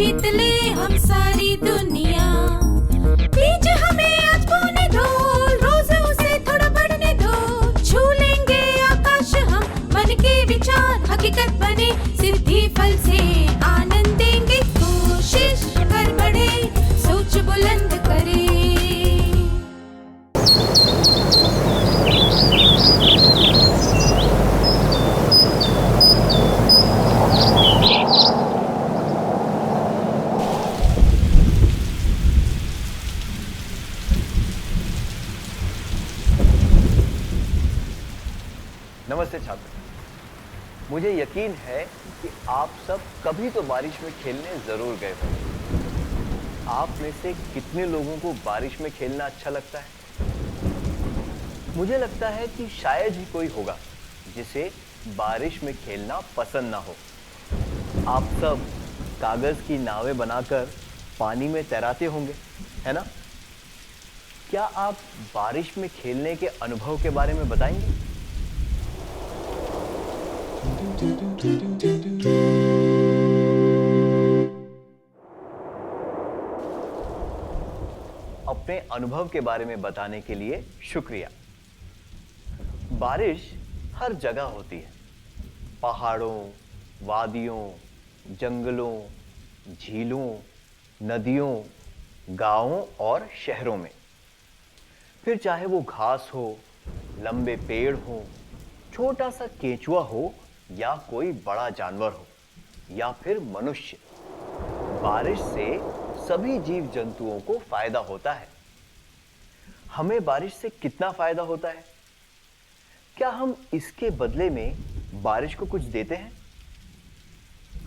जीत ले हम सारी दुनिया। बीच हमें आज बोने दो, रोज उसे थोड़ा बढ़ने दो। छू लेंगे आकाश हम, मन के विचार हकीकत बने। सिद्धि फल से आनंद देंगे, कोशिश कर बढ़े, सोच बुलंद करे। नमस्ते छात्र, मुझे यकीन है कि आप सब कभी तो बारिश में खेलने जरूर गए होंगे। आप में से कितने लोगों को बारिश में खेलना अच्छा लगता है? मुझे लगता है कि शायद ही कोई होगा जिसे बारिश में खेलना पसंद ना हो। आप सब कागज की नावें बनाकर पानी में तैराते होंगे, है ना? क्या आप बारिश में खेलने के अनुभव के बारे में बताएंगे? अपने अनुभव के बारे में बताने के लिए शुक्रिया। बारिश हर जगह होती है, पहाड़ों, वादियों, जंगलों, झीलों, नदियों, गांवों और शहरों में। फिर चाहे वो घास हो, लंबे पेड़ हो, छोटा सा केंचुआ हो या कोई बड़ा जानवर हो या फिर मनुष्य, बारिश से सभी जीव जंतुओं को फायदा होता है। हमें बारिश से कितना फायदा होता है? क्या हम इसके बदले में बारिश को कुछ देते हैं?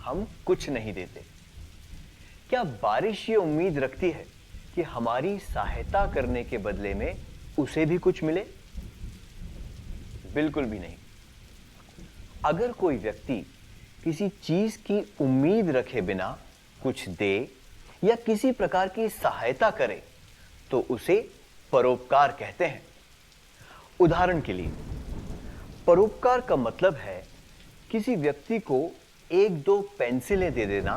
हम कुछ नहीं देते। क्या बारिश ये उम्मीद रखती है कि हमारी सहायता करने के बदले में उसे भी कुछ मिले? बिल्कुल भी नहीं। अगर कोई व्यक्ति किसी चीज की उम्मीद रखे बिना कुछ दे या किसी प्रकार की सहायता करे तो उसे परोपकार कहते हैं। उदाहरण के लिए, परोपकार का मतलब है किसी व्यक्ति को एक दो पेंसिलें दे देना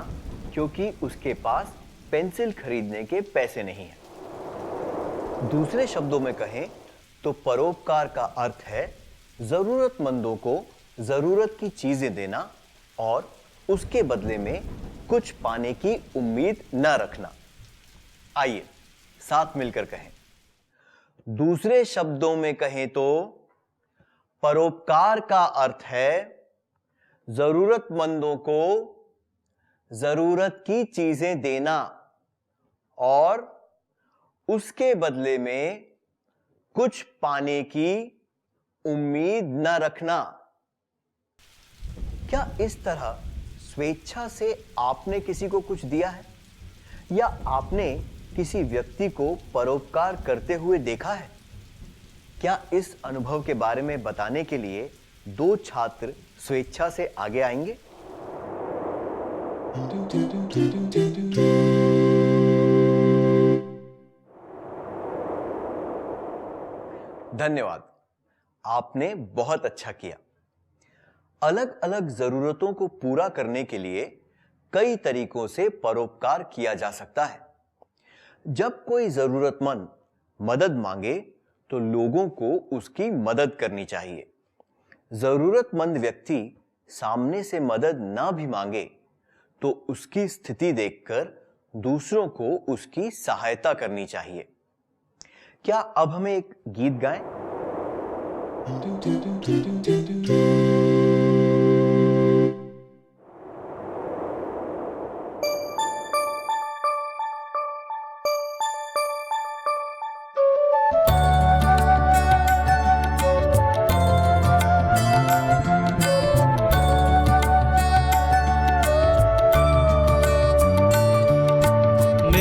क्योंकि उसके पास पेंसिल खरीदने के पैसे नहीं हैं। दूसरे शब्दों में कहें तो परोपकार का अर्थ है जरूरतमंदों को जरूरत की चीजें देना और उसके बदले में कुछ पाने की उम्मीद न रखना। आइए साथ मिलकर कहें। दूसरे शब्दों में कहें तो परोपकार का अर्थ है जरूरतमंदों को जरूरत की चीजें देना और उसके बदले में कुछ पाने की उम्मीद न रखना। क्या इस तरह स्वेच्छा से आपने किसी को कुछ दिया है या आपने किसी व्यक्ति को परोपकार करते हुए देखा है? क्या इस अनुभव के बारे में बताने के लिए दो छात्र स्वेच्छा से आगे आएंगे? धन्यवाद, आपने बहुत अच्छा किया। अलग अलग जरूरतों को पूरा करने के लिए कई तरीकों से परोपकार किया जा सकता है। जब कोई जरूरतमंद मदद मांगे तो लोगों को उसकी मदद करनी चाहिए। जरूरतमंद व्यक्ति सामने से मदद ना भी मांगे तो उसकी स्थिति देखकर दूसरों को उसकी सहायता करनी चाहिए। क्या अब हमें एक गीत गाएं?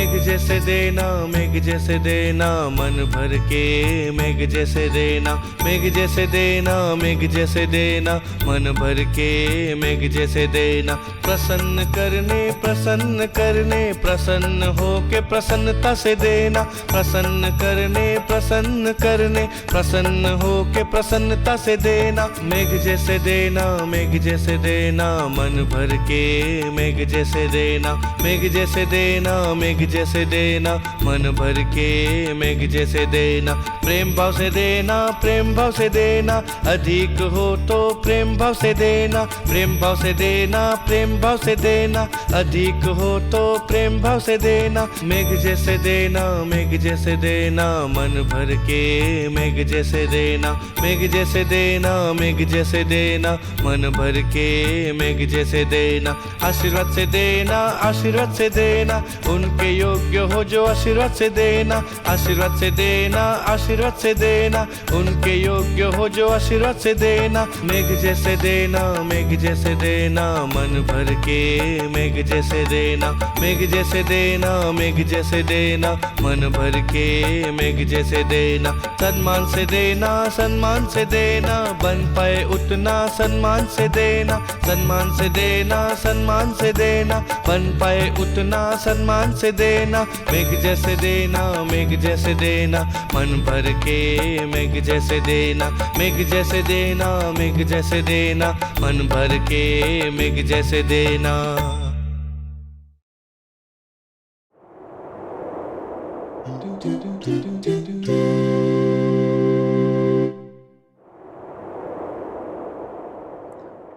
मेघ जैसे देना, मेघ जैसे देना, मन भर के मेघ जैसे देना, मेघ जैसे देना, मेघ जैसे देना, मन भर के मेघ जैसे देना। प्रसन्न करने, प्रसन्न करने, प्रसन्न हो के प्रसन्नता से देना, प्रसन्न करने, प्रसन्न करने, प्रसन्न हो के प्रसन्नता से देना। मेघ जैसे देना, मेघ जैसे देना, मन भर के मेघ जैसे देना, मेघ जैसे देना, मेघ जैसे देना, मन भर के मेघ जैसे देना। प्रेम भाव से देना, प्रेम भाव से देना, अधिक हो तो प्रेम भाव से देना, प्रेम भाव से देना, प्रेम भाव से देना, अधिक हो तो प्रेम भाव से देना। मेघ जैसे देना, मेघ जैसे देना, मन भर के मेघ जैसे देना, मेघ जैसे देना, मेघ जैसे देना, मन भर के मेघ जैसे देना। आशीर्वाद से देना, आशीर्वाद से देना, उनके योग्य हो जो आशीर्वाद से देना, आशीर्वाद से देना, आशीर्वाद से देना, उनके योग्य हो जो आशीर्वाद से देना। मेघ जैसे देना, मेघ जैसे देना, मन भर के मेघ जैसे देना, मेघ जैसे देना, मेघ जैसे देना, मन भर के मेघ जैसे देना। सम्मान से देना, सम्मान से देना, बन पाए उतना सम्मान से देना, सम्मान से देना, सम्मान से देना, बन पाए उतना सम्मान से देना। मेघ जैसे देना, मेघ जैसे देना, मन भर के मेघ जैसे देना, मेघ जैसे देना, मेघ जैसे देना, मन भर के मेघ जैसे देना।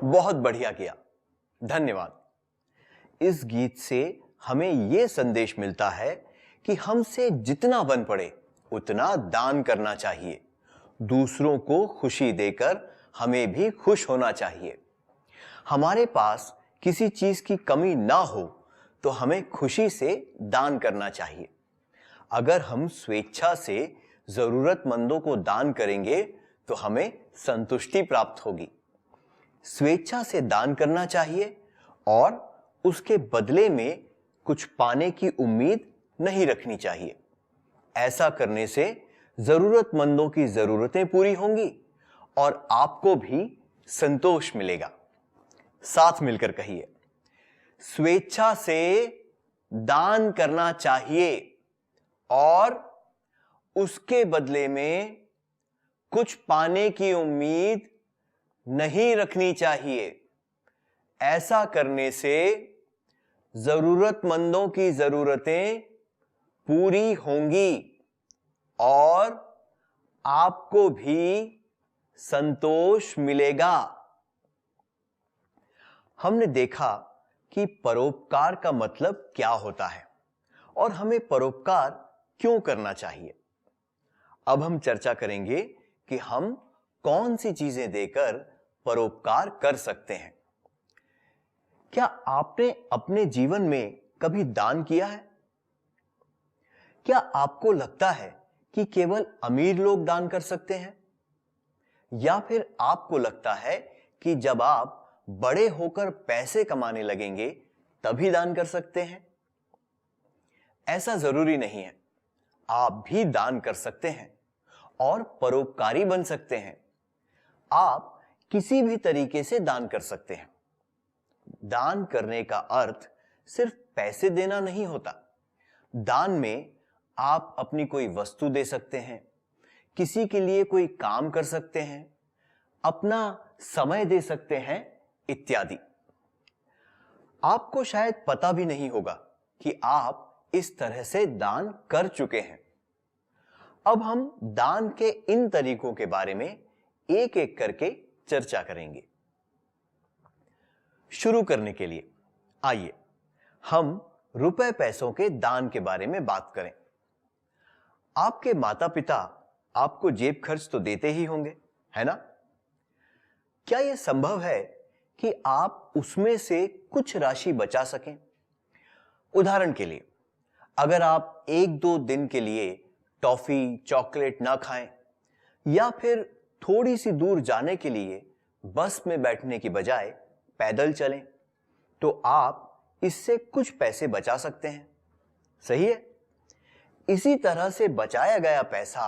बहुत बढ़िया किया, धन्यवाद। इस गीत से हमें यह संदेश मिलता है कि हमसे जितना बन पड़े उतना दान करना चाहिए। दूसरों को खुशी देकर हमें भी खुश होना चाहिए। हमारे पास किसी चीज की कमी ना हो तो हमें खुशी से दान करना चाहिए। अगर हम स्वेच्छा से जरूरतमंदों को दान करेंगे तो हमें संतुष्टि प्राप्त होगी। स्वेच्छा से दान करना चाहिए और उसके बदले में कुछ पाने की उम्मीद नहीं रखनी चाहिए। ऐसा करने से जरूरतमंदों की जरूरतें पूरी होंगी और आपको भी संतोष मिलेगा। साथ मिलकर कहिए, स्वेच्छा से दान करना चाहिए और उसके बदले में कुछ पाने की उम्मीद नहीं रखनी चाहिए। ऐसा करने से जरूरतमंदों की जरूरतें पूरी होंगी और आपको भी संतोष मिलेगा। हमने देखा कि परोपकार का मतलब क्या होता है और हमें परोपकार क्यों करना चाहिए। अब हम चर्चा करेंगे कि हम कौन सी चीजें देकर परोपकार कर सकते हैं। क्या आपने अपने जीवन में कभी दान किया है? क्या आपको लगता है कि केवल अमीर लोग दान कर सकते हैं? या फिर आपको लगता है कि जब आप बड़े होकर पैसे कमाने लगेंगे तभी दान कर सकते हैं? ऐसा जरूरी नहीं है। आप भी दान कर सकते हैं और परोपकारी बन सकते हैं। आप किसी भी तरीके से दान कर सकते हैं। दान करने का अर्थ सिर्फ पैसे देना नहीं होता। दान में आप अपनी कोई वस्तु दे सकते हैं, किसी के लिए कोई काम कर सकते हैं, अपना समय दे सकते हैं इत्यादि। आपको शायद पता भी नहीं होगा कि आप इस तरह से दान कर चुके हैं। अब हम दान के इन तरीकों के बारे में एक एक करके चर्चा करेंगे। शुरू करने के लिए आइए हम रुपए पैसों के दान के बारे में बात करें। आपके माता पिता आपको जेब खर्च तो देते ही होंगे, है ना? क्या यह संभव है कि आप उसमें से कुछ राशि बचा सकें? उदाहरण के लिए, अगर आप 1-2 दिन के लिए टॉफी, चॉकलेट ना खाएं या फिर थोड़ी सी दूर जाने के लिए बस में बैठने की बजाय पैदल चलें, तो आप इससे कुछ पैसे बचा सकते हैं। सही है? इसी तरह से बचाया गया पैसा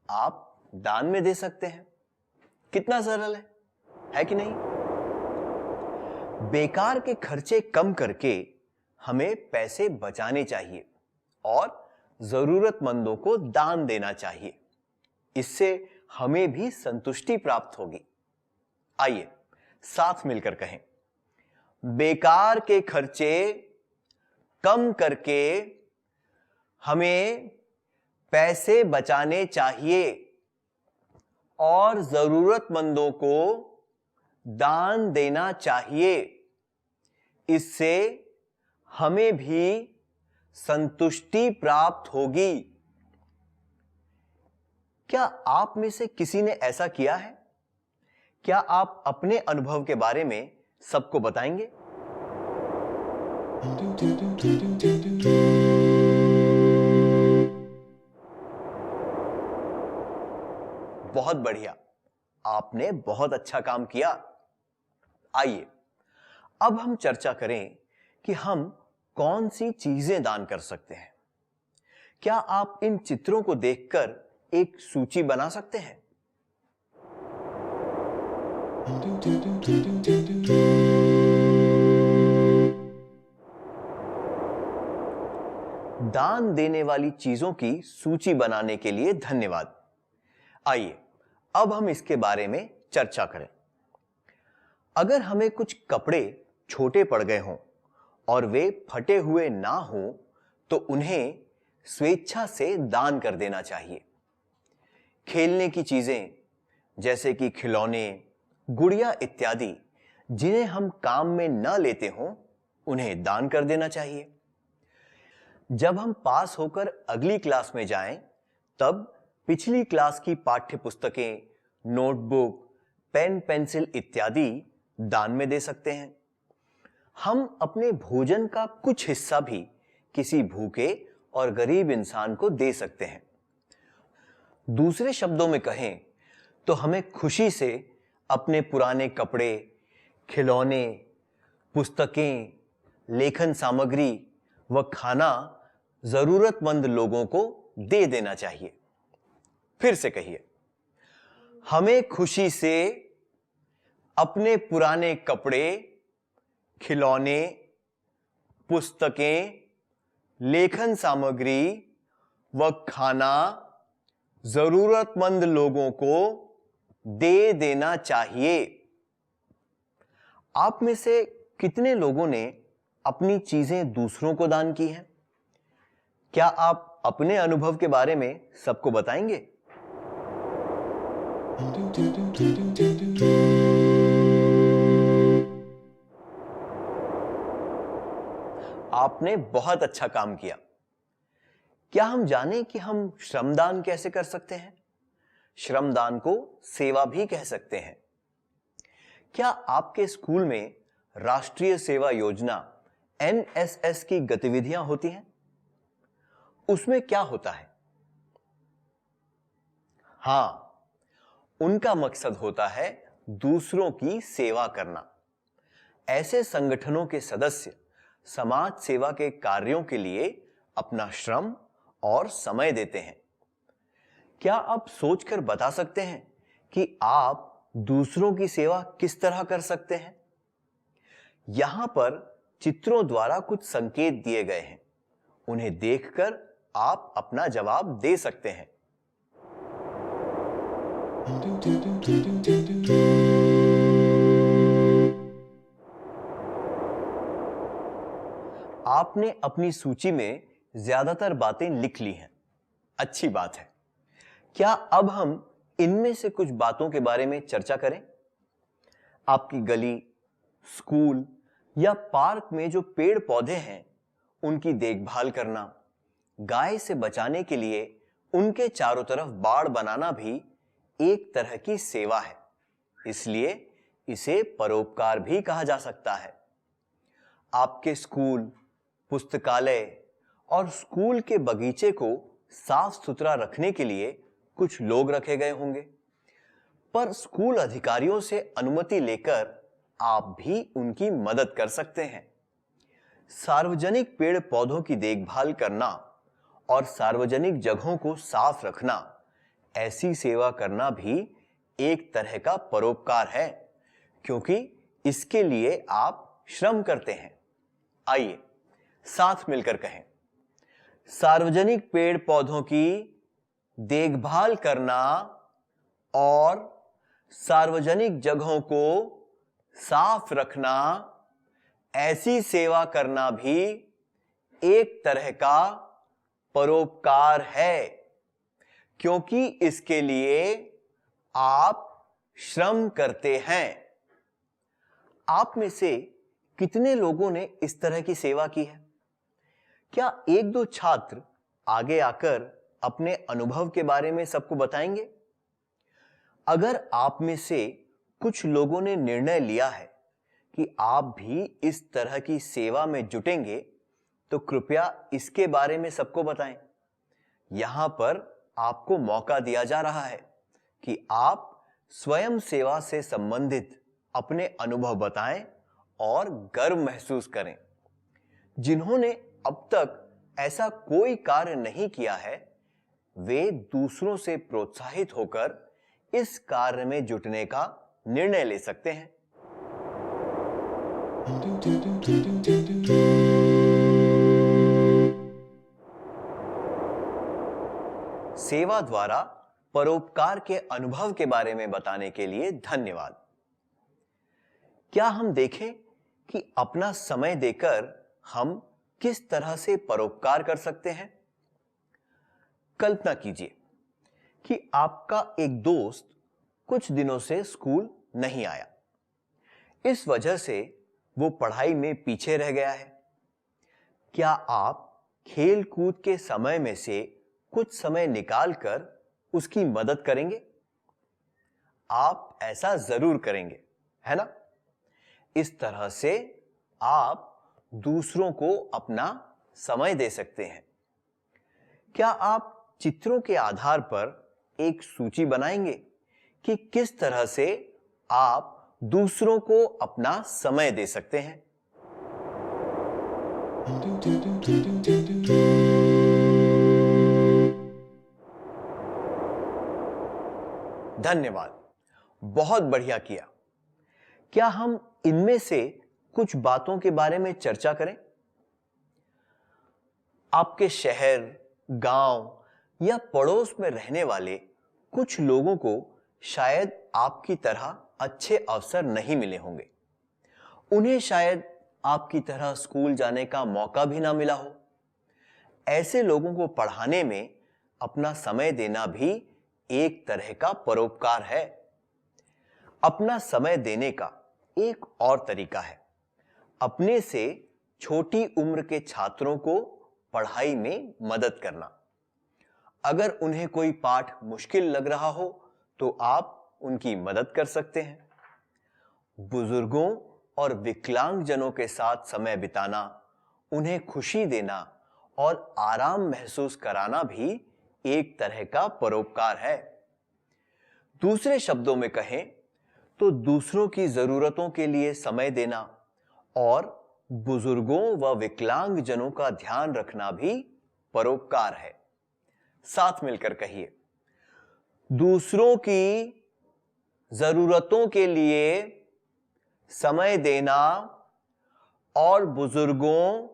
आप दान में दे सकते हैं। कितना सरल है कि नहीं? बेकार के खर्चे कम करके हमें पैसे बचाने चाहिए और जरूरतमंदों को दान देना चाहिए। इससे हमें भी संतुष्टि प्राप्त होगी। आइए साथ मिलकर कहें, बेकार के खर्चे कम करके हमें पैसे बचाने चाहिए और जरूरतमंदों को दान देना चाहिए। इससे हमें भी संतुष्टि प्राप्त होगी। क्या आप में से किसी ने ऐसा किया है? क्या आप अपने अनुभव के बारे में सबको बताएंगे? बहुत बढ़िया, आपने बहुत अच्छा काम किया। आइए अब हम चर्चा करें कि हम कौन सी चीजें दान कर सकते हैं। क्या आप इन चित्रों को देखकर एक सूची बना सकते हैं? दान देने वाली चीजों की सूची बनाने के लिए धन्यवाद। आइए अब हम इसके बारे में चर्चा करें। अगर हमें कुछ कपड़े छोटे पड़ गए हों और वे फटे हुए ना हों तो उन्हें स्वेच्छा से दान कर देना चाहिए। खेलने की चीजें जैसे कि खिलौने, गुड़िया इत्यादि जिन्हें हम काम में न लेते हों उन्हें दान कर देना चाहिए। जब हम पास होकर अगली क्लास में जाएं तब पिछली क्लास की पाठ्य पुस्तकें, नोटबुक, पेन, पेंसिल इत्यादि दान में दे सकते हैं। हम अपने भोजन का कुछ हिस्सा भी किसी भूखे और गरीब इंसान को दे सकते हैं। दूसरे शब्दों में कहें तो हमें खुशी से अपने पुराने कपड़े, खिलौने, पुस्तकें, लेखन सामग्री व खाना जरूरतमंद लोगों को दे देना चाहिए। फिर से कहिए, हमें खुशी से अपने पुराने कपड़े, खिलौने, पुस्तकें, लेखन सामग्री व खाना जरूरतमंद लोगों को दे देना चाहिए। आप में से कितने लोगों ने अपनी चीजें दूसरों को दान की हैं? क्या आप अपने अनुभव के बारे में सबको बताएंगे? आपने बहुत अच्छा काम किया। क्या हम जानें कि हम श्रमदान कैसे कर सकते हैं? श्रमदान को सेवा भी कह सकते हैं। क्या आपके स्कूल में राष्ट्रीय सेवा योजना NSS की गतिविधियां होती हैं? उसमें क्या होता है? हां, उनका मकसद होता है दूसरों की सेवा करना। ऐसे संगठनों के सदस्य समाज सेवा के कार्यों के लिए अपना श्रम और समय देते हैं। क्या आप सोचकर बता सकते हैं कि आप दूसरों की सेवा किस तरह कर सकते हैं? यहां पर चित्रों द्वारा कुछ संकेत दिए गए हैं। उन्हें देखकर आप अपना जवाब दे सकते हैं। आपने अपनी सूची में ज्यादातर बातें लिख ली हैं। अच्छी बात है। क्या अब हम इनमें से कुछ बातों के बारे में चर्चा करें? आपकी गली, स्कूल या पार्क में जो पेड़ पौधे हैं उनकी देखभाल करना, गाय से बचाने के लिए उनके चारों तरफ बाड़ बनाना भी एक तरह की सेवा है। इसलिए इसे परोपकार भी कहा जा सकता है। आपके स्कूल, पुस्तकालय और स्कूल के बगीचे को साफ सुथरा रखने के लिए कुछ लोग रखे गए होंगे, पर स्कूल अधिकारियों से अनुमति लेकर आप भी उनकी मदद कर सकते हैं। सार्वजनिक पेड़ पौधों की देखभाल करना और सार्वजनिक जगहों को साफ रखना, ऐसी सेवा करना भी एक तरह का परोपकार है, क्योंकि इसके लिए आप श्रम करते हैं। आइए साथ मिलकर कहें, सार्वजनिक पेड़ पौधों की देखभाल करना और सार्वजनिक जगहों को साफ रखना, ऐसी सेवा करना भी एक तरह का परोपकार है, क्योंकि इसके लिए आप श्रम करते हैं। आप में से कितने लोगों ने इस तरह की सेवा की है? क्या एक दो छात्र आगे आकर अपने अनुभव के बारे में सबको बताएंगे? अगर आप में से कुछ लोगों ने निर्णय लिया है कि आप भी इस तरह की सेवा में जुटेंगे, तो कृपया इसके बारे में सबको बताएं। यहां पर आपको मौका दिया जा रहा है कि आप स्वयं सेवा से संबंधित अपने अनुभव बताएं और गर्व महसूस करें। जिन्होंने अब तक ऐसा कोई कार्य नहीं किया है, वे दूसरों से प्रोत्साहित होकर इस कार्य में जुटने का निर्णय ले सकते हैं। सेवा द्वारा परोपकार के अनुभव के बारे में बताने के लिए धन्यवाद। क्या हम देखें कि अपना समय देकर हम किस तरह से परोपकार कर सकते हैं? कल्पना कीजिए कि आपका एक दोस्त कुछ दिनों से स्कूल नहीं आया। इस वजह से वो पढ़ाई में पीछे रह गया है। क्या आप खेल कूद के समय में से कुछ समय निकालकर उसकी मदद करेंगे? आप ऐसा जरूर करेंगे, है ना? इस तरह से आप दूसरों को अपना समय दे सकते हैं। क्या आप चित्रों के आधार पर एक सूची बनाएंगे कि किस तरह से आप दूसरों को अपना समय दे सकते हैं? धन्यवाद, बहुत बढ़िया किया। क्या हम इनमें से कुछ बातों के बारे में चर्चा करें? आपके शहर, गांव या पड़ोस में रहने वाले कुछ लोगों को शायद आपकी तरह अच्छे अवसर नहीं मिले होंगे। उन्हें शायद आपकी तरह स्कूल जाने का मौका भी ना मिला हो। ऐसे लोगों को पढ़ाने में अपना समय देना भी एक तरह का परोपकार है। अपना समय देने का एक और तरीका है अपने से छोटी उम्र के छात्रों को पढ़ाई में मदद करना। अगर उन्हें कोई पाठ मुश्किल लग रहा हो तो आप उनकी मदद कर सकते हैं। बुजुर्गों और विकलांगजनों के साथ समय बिताना, उन्हें खुशी देना और आराम महसूस कराना भी एक तरह का परोपकार है। दूसरे शब्दों में कहें तो दूसरों की जरूरतों के लिए समय देना और बुजुर्गों व विकलांगजनों का ध्यान रखना भी परोपकार है। साथ मिलकर कहिए, दूसरों की जरूरतों के लिए समय देना और बुजुर्गों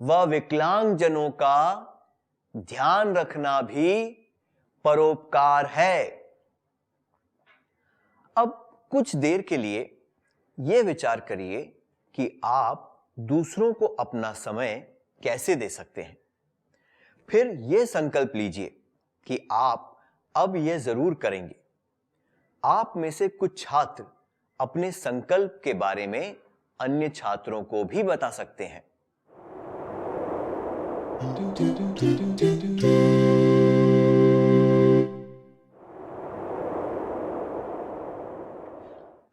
व विकलांगजनों का ध्यान रखना भी परोपकार है। अब कुछ देर के लिए यह विचार करिए कि आप दूसरों को अपना समय कैसे दे सकते हैं। फिर यह संकल्प लीजिए कि आप अब यह जरूर करेंगे। आप में से कुछ छात्र अपने संकल्प के बारे में अन्य छात्रों को भी बता सकते हैं।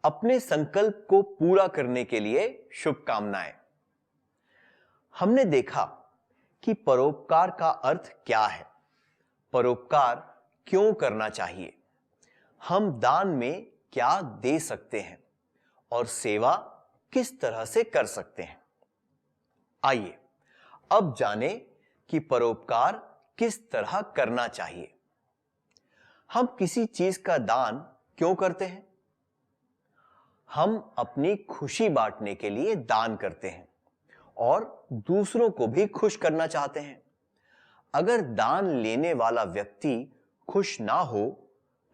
अपने संकल्प को पूरा करने के लिए शुभकामनाएं। हमने देखा कि परोपकार का अर्थ क्या है, परोपकार क्यों करना चाहिए, हम दान में क्या दे सकते हैं और सेवा किस तरह से कर सकते हैं। आइए अब जानें कि परोपकार किस तरह करना चाहिए। हम किसी चीज का दान क्यों करते हैं? हम अपनी खुशी बांटने के लिए दान करते हैं और दूसरों को भी खुश करना चाहते हैं। अगर दान लेने वाला व्यक्ति खुश ना हो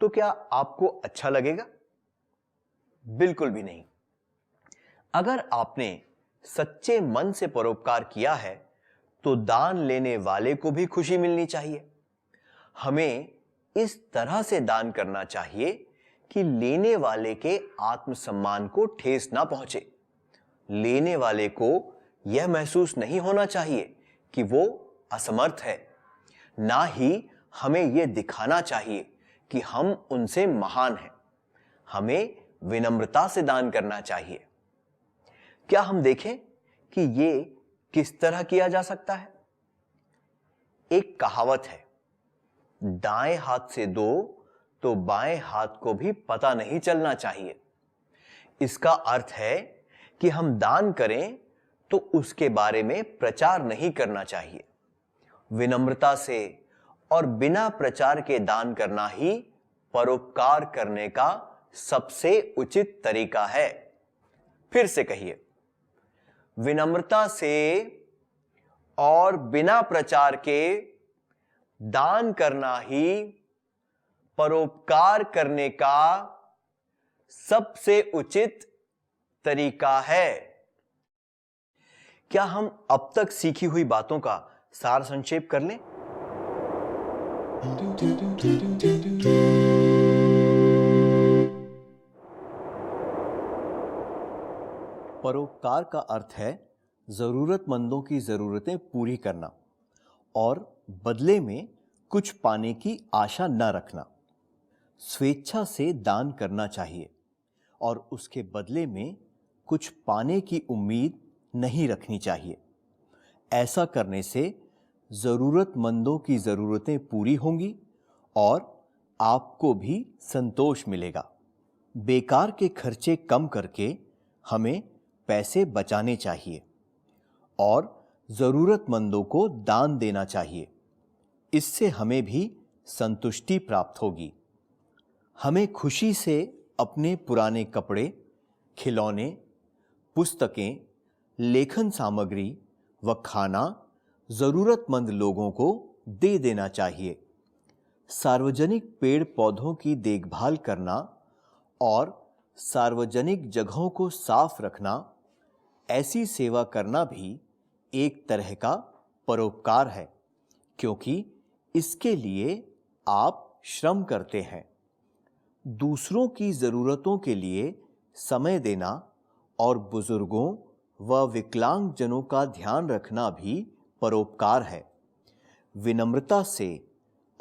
तो क्या आपको अच्छा लगेगा? बिल्कुल भी नहीं। अगर आपने सच्चे मन से परोपकार किया है तो दान लेने वाले को भी खुशी मिलनी चाहिए। हमें इस तरह से दान करना चाहिए कि लेने वाले के आत्मसम्मान को ठेस ना पहुंचे। लेने वाले को यह महसूस नहीं होना चाहिए कि वो असमर्थ है। ना ही हमें यह दिखाना चाहिए कि हम उनसे महान हैं। हमें विनम्रता से दान करना चाहिए। क्या हम देखें कि यह किस तरह किया जा सकता है? एक कहावत है, दाएं हाथ से दो तो बाएं हाथ को भी पता नहीं चलना चाहिए। इसका अर्थ है कि हम दान करें तो उसके बारे में प्रचार नहीं करना चाहिए। विनम्रता से और बिना प्रचार के दान करना ही परोपकार करने का सबसे उचित तरीका है। फिर से कहिए, विनम्रता से और बिना प्रचार के दान करना ही परोपकार करने का सबसे उचित तरीका है। क्या हम अब तक सीखी हुई बातों का सार संक्षेप कर लें? परोपकार का अर्थ है जरूरतमंदों की जरूरतें पूरी करना और बदले में कुछ पाने की आशा न रखना। स्वेच्छा से दान करना चाहिए और उसके बदले में कुछ पाने की उम्मीद नहीं रखनी चाहिए। ऐसा करने से जरूरतमंदों की जरूरतें पूरी होंगी और आपको भी संतोष मिलेगा। बेकार के खर्चे कम करके हमें पैसे बचाने चाहिए और जरूरतमंदों को दान देना चाहिए। इससे हमें भी संतुष्टि प्राप्त होगी। हमें खुशी से अपने पुराने कपड़े, खिलौने, पुस्तकें, लेखन सामग्री व खाना जरूरतमंद लोगों को दे देना चाहिए। सार्वजनिक पेड़ पौधों की देखभाल करना और सार्वजनिक जगहों को साफ रखना, ऐसी सेवा करना भी एक तरह का परोपकार है, क्योंकि इसके लिए आप श्रम करते हैं। दूसरों की ज़रूरतों के लिए समय देना और बुजुर्गों व विकलांगजनों का ध्यान रखना भी परोपकार है। विनम्रता से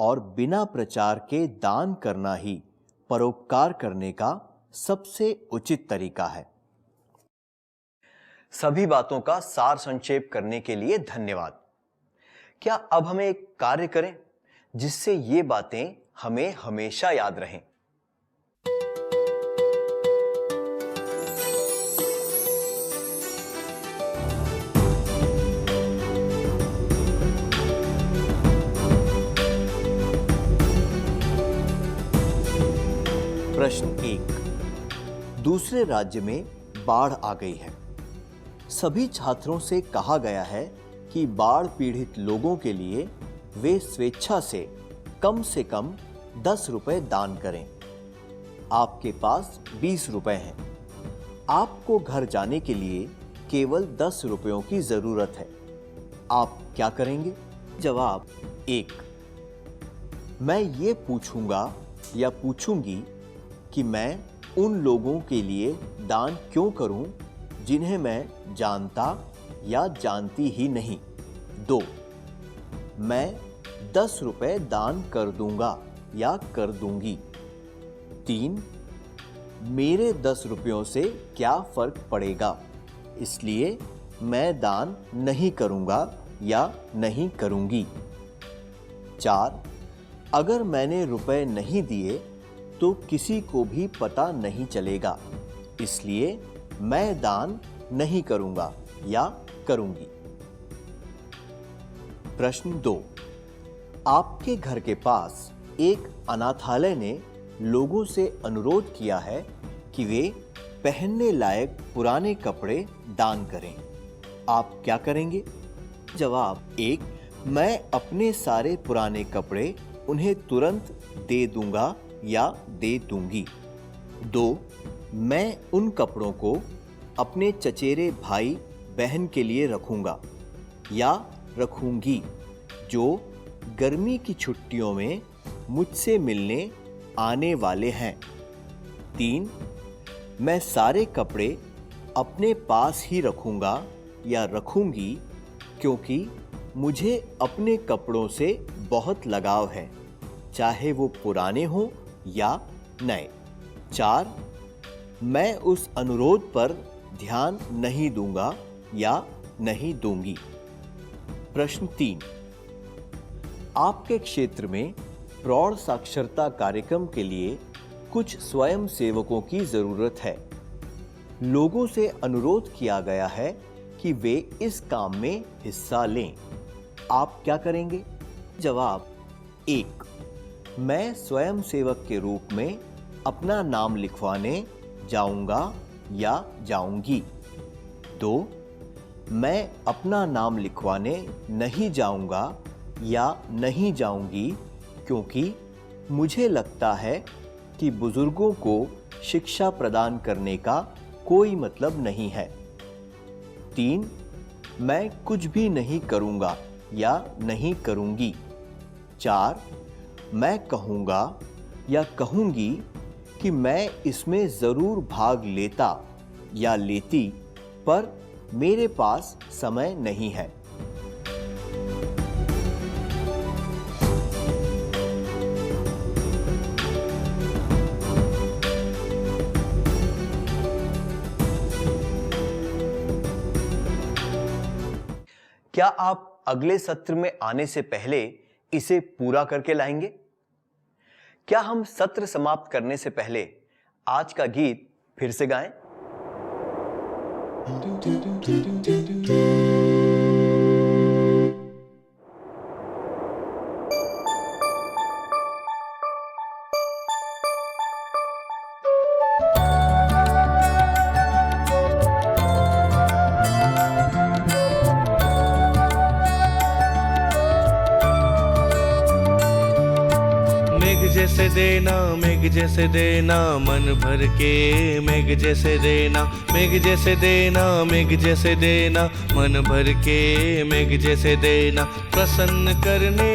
और बिना प्रचार के दान करना ही परोपकार करने का सबसे उचित तरीका है। सभी बातों का सार संक्षेप करने के लिए धन्यवाद। क्या अब हमें एक कार्य करें जिससे ये बातें हमें हमेशा याद रहें। प्रश्न 1। दूसरे राज्य में बाढ़ आ गई है। सभी छात्रों से कहा गया है कि बाढ़ पीड़ित लोगों के लिए वे स्वेच्छा से कम 10 रुपए दान करें। आपके पास 20 रुपए हैं। आपको घर जाने के लिए केवल 10 रुपयों की जरूरत है। आप क्या करेंगे? जवाब 1। मैं ये पूछूंगा या पूछूंगी कि मैं उन लोगों के लिए दान क्यों करूं जिन्हें मैं जानता या जानती ही नहीं। 2। मैं 10 रुपए दान कर दूंगा या कर दूंगी। 3। मेरे 10 रुपयों से क्या फर्क पड़ेगा, इसलिए मैं दान नहीं करूंगा या नहीं करूंगी। 4। अगर मैंने रुपए नहीं दिए तो किसी को भी पता नहीं चलेगा, इसलिए मैं दान नहीं करूंगा या करूंगी। प्रश्न 2। आपके घर के पास एक अनाथालय ने लोगों से अनुरोध किया है कि वे पहनने लायक पुराने कपड़े दान करें। आप क्या करेंगे? जवाब: 1. मैं अपने सारे पुराने कपड़े उन्हें तुरंत दे दूंगा या दे दूंगी। 2. मैं उन कपड़ों को अपने चचेरे भाई बहन के लिए रखूंगा या रखूंगी जो गर्मी की छुट्टियों में मुझसे मिलने आने वाले हैं। 3. मैं सारे कपड़े अपने पास ही रखूंगा या रखूंगी क्योंकि मुझे अपने कपड़ों से बहुत लगाव है, चाहे वो पुराने हों या नए। 4. मैं उस अनुरोध पर ध्यान नहीं दूंगा या नहीं दूंगी। प्रश्न 3. आपके क्षेत्र में प्रौढ़ साक्षरता कार्यक्रम के लिए कुछ स्वयं सेवकों की जरूरत है। लोगों से अनुरोध किया गया है कि वे इस काम में हिस्सा लें। आप क्या करेंगे? जवाब: 1. मैं स्वयं सेवक के रूप में अपना नाम लिखवाने जाऊंगा या जाऊंगी। 2. मैं अपना नाम लिखवाने नहीं जाऊंगा या नहीं जाऊंगी क्योंकि मुझे लगता है कि बुजुर्गों को शिक्षा प्रदान करने का कोई मतलब नहीं है। 3. मैं कुछ भी नहीं करूंगा या नहीं करूंगी। 4. मैं कहूंगा या कहूंगी कि मैं इसमें जरूर भाग लेता या लेती, पर मेरे पास समय नहीं है। क्या आप अगले सत्र में आने से पहले इसे पूरा करके लाएंगे? क्या हम सत्र समाप्त करने से पहले आज का गीत फिर से गाएं? जैसे देना मेघ जैसे देना मन भर के मेघ जैसे देना मेघ जैसे देना मेघ जैसे देना मन भर के मेघ जैसे देना प्रसन्न करने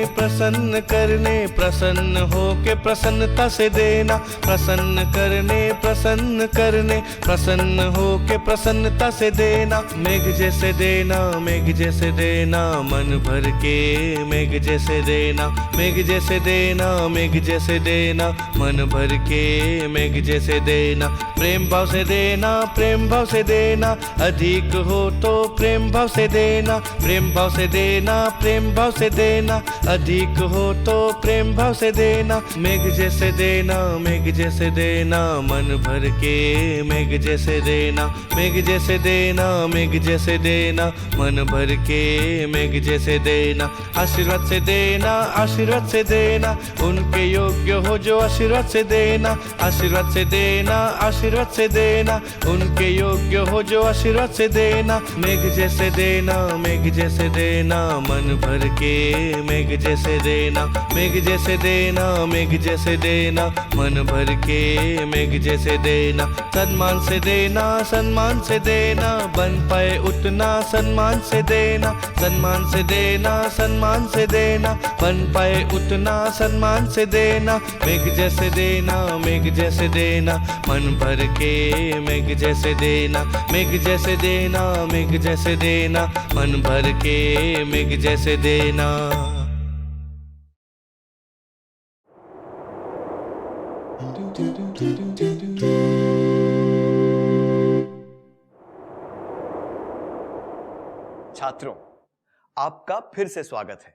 प्रसन्न हो के प्रसन्नता से देना प्रसन्न करने प्रसन्न हो के प्रसन्नता से देना मेघ जैसे देना मन भर के मेघ जैसे देना मेघ जैसे देना मेघ जैसे देना मन भर के मेघ जैसे देना प्रेम भाव से देना अधिक हो तो प्रेम भाव से देना प्रेम भाव से देना अधिक हो तो प्रेम भाव से देना मेघ जैसे देना मन भर के मेघ जैसे देना मेघ जैसे देना मन भर के मेघ जैसे देना आशीर्वाद से देना उनके योग्य हो जो आशीर्वाद से देना उनके योग्य हो जो आशीर्वाद से देना मेघ जैसे देना मन भर के मेघ जैसे देना मेघ जैसे देना मन भर के मेघ जैसे देना सम्मान से देना बन पाए उतना सम्मान से देना बन पाए उतना सम्मान से देना मेघ जैसे देना मन भर के मेघ जैसे देना मन भर के मेघ जैसे देना। छात्रों, आपका फिर से स्वागत है।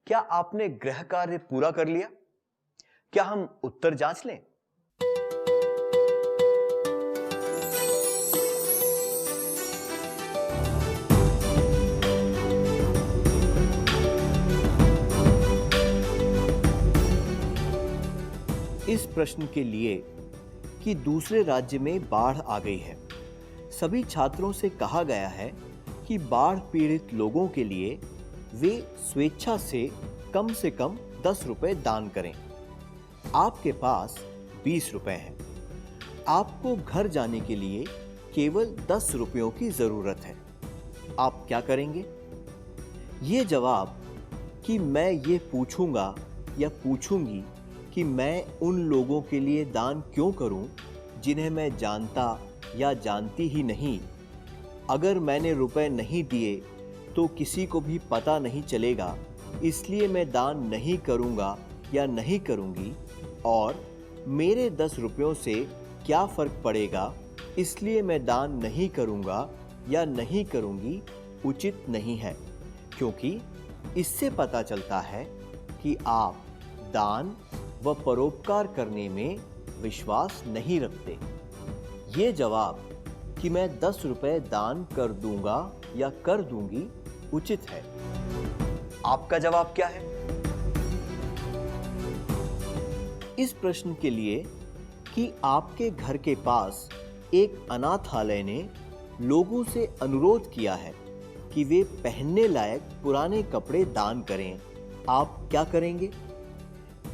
क्या आपने गृह कार्य पूरा कर लिया? क्या हम उत्तर जांच लें? इस प्रश्न के लिए कि दूसरे राज्य में बाढ़ आ गई है। सभी छात्रों से कहा गया है कि बाढ़ पीड़ित लोगों के लिए वे स्वेच्छा से कम 10 रुपए दान करें। आपके पास 20 रुपए हैं। आपको घर जाने के लिए केवल 10 रुपयों की जरूरत है। आप क्या करेंगे? ये जवाब कि मैं ये पूछूंगा या पूछूंगी कि मैं उन लोगों के लिए दान क्यों करूं जिन्हें मैं जानता या जानती ही नहीं। अगर मैंने रुपए नहीं दिए तो किसी को भी पता नहीं चलेगा, इसलिए मैं दान नहीं करूंगा या नहीं करूंगी। और मेरे 10 रुपयों से क्या फर्क पड़ेगा, इसलिए मैं दान नहीं करूंगा या नहीं करूंगी उचित नहीं है, क्योंकि इससे पता चलता है कि आप दान व परोपकार करने में विश्वास नहीं रखते। ये जवाब कि मैं 10 रुपए दान कर दूंगा या कर दूंगी उचित है। आपका जवाब क्या है? इस प्रश्न के लिए कि आपके घर के पास एक अनाथालय ने लोगों से अनुरोध किया है कि वे पहनने लायक पुराने कपड़े दान करें, आप क्या करेंगे?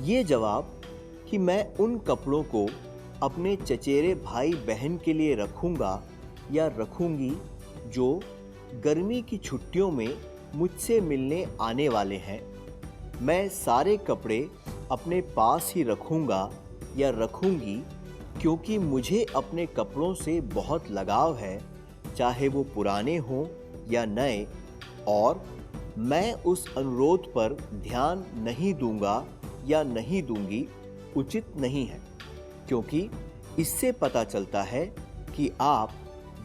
ये जवाब कि मैं उन कपड़ों को अपने चचेरे भाई बहन के लिए रखूंगा या रखूंगी जो गर्मी की छुट्टियों में मुझसे मिलने आने वाले हैं। मैं सारे कपड़े अपने पास ही रखूंगा या रखूंगी क्योंकि मुझे अपने कपड़ों से बहुत लगाव है, चाहे वो पुराने हों या नए, और मैं उस अनुरोध पर ध्यान नहीं दूंगा या नहीं दूंगी उचित नहीं है, क्योंकि इससे पता चलता है कि आप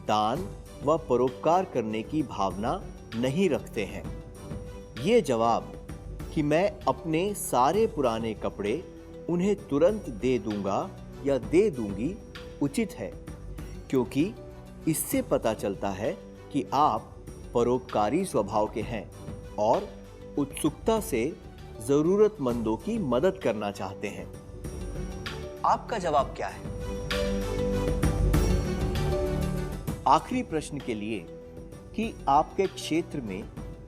दान व परोपकार करने की भावना नहीं रखते हैं। ये जवाब कि मैं अपने सारे पुराने कपड़े उन्हें तुरंत दे दूंगा या दे दूंगी उचित है, क्योंकि इससे पता चलता है कि आप परोपकारी स्वभाव के हैं और उत्सुकता से जरूरतमंदों की मदद करना चाहते हैं। आपका जवाब क्या है? आखिरी प्रश्न के लिए कि आपके क्षेत्र में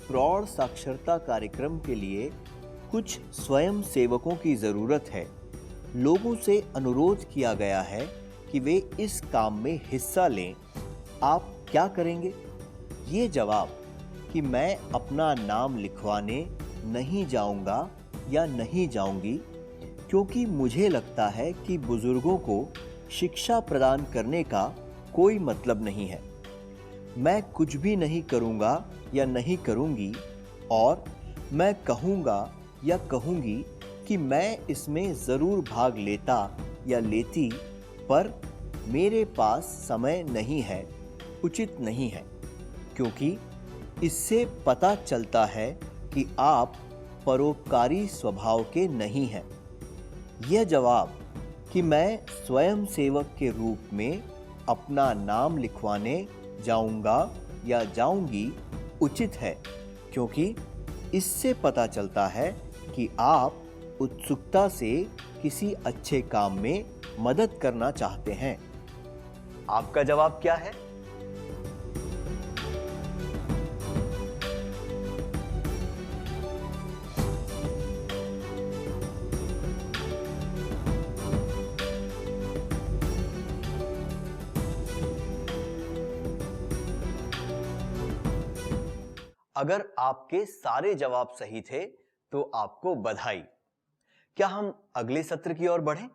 प्रौढ़ साक्षरता कार्यक्रम के लिए कुछ स्वयं सेवकों की जरूरत है। लोगों से अनुरोध किया गया है कि वे इस काम में हिस्सा लें। आप क्या करेंगे? ये जवाब कि मैं अपना नाम लिखवाने नहीं जाऊंगा या नहीं जाऊंगी, क्योंकि मुझे लगता है कि बुजुर्गों को शिक्षा प्रदान करने का कोई मतलब नहीं है। मैं कुछ भी नहीं करूंगा या नहीं करूंगी, और मैं कहूंगा या कहूंगी कि मैं इसमें जरूर भाग लेता या लेती, पर मेरे पास समय नहीं है, उचित नहीं है, क्योंकि इससे पता चलता है कि आप परोपकारी स्वभाव के नहीं हैं। यह जवाब कि मैं स्वयं सेवक के रूप में अपना नाम लिखवाने जाऊंगा या जाऊंगी उचित है, क्योंकि इससे पता चलता है कि आप उत्सुकता से किसी अच्छे काम में मदद करना चाहते हैं। आपका जवाब क्या है? अगर आपके सारे जवाब सही थे तो आपको बधाई। क्या हम अगले सत्र की ओर बढ़ें?